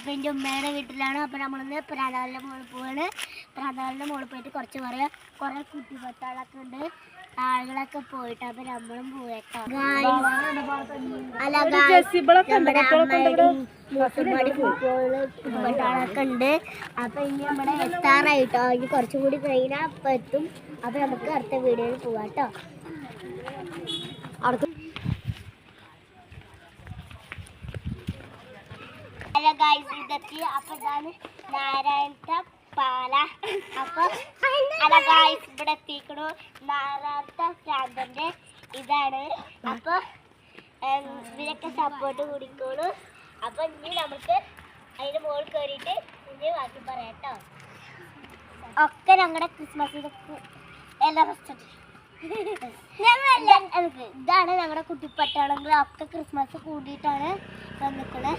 അപ്പം എൻ്റെ ഉമ്മയുടെ വീട്ടിലാണ്. അപ്പം നമ്മളിന്ന് പ്രാതാളിൻ്റെ മുകളിൽ പോവാണ്. പ്രാതാളിൻ്റെ മുകളിൽ പോയിട്ട് കുറച്ച് കുറേ കുട്ടിപ്പത്താളൊക്കെ ഉണ്ട്, ആളുകളൊക്കെ പോയിട്ട്. അപ്പം നമ്മളും പോയേട്ടോ. കുട്ടിപ്പത്താളൊക്കെ ഉണ്ട്. അപ്പം ഇനി നമ്മുടെ എത്താറായിട്ടോ. ഇനി കുറച്ചും കൂടി കഴിഞ്ഞാൽ അപ്പം എത്തും. അപ്പം നമുക്ക് അടുത്ത വീഡിയോയിൽ പോവാം കേട്ടോ. ഹലോ ഗൈസ്, ഇതെത്തി. അപ്പം ഇതാണ് നാരായണത്തെ പാല. അപ്പം ഹലോ ഗൈസ്, ഇവിടെ എത്തിക്കണു നാരായണത്തെ പ്രാന്തൻ്റെ ഇതാണ്. അപ്പോൾ ഇതിനൊക്കെ സപ്പോർട്ട് കൂടിക്കോളൂ. അപ്പം ഇനി നമുക്ക് അതിന് മുകളിൽ കയറിയിട്ട് ഇനി ബാക്കി പറയാം കേട്ടോ. ഒക്കെ ഞങ്ങളുടെ ക്രിസ്മസ് എല്ലാ ഇതാണ് ഞങ്ങളുടെ കുട്ടിപ്പട്ടാളങ്ങൾ. ഒക്കെ ക്രിസ്മസ് കൂടിയിട്ടാണ് വന്നിക്കണത്.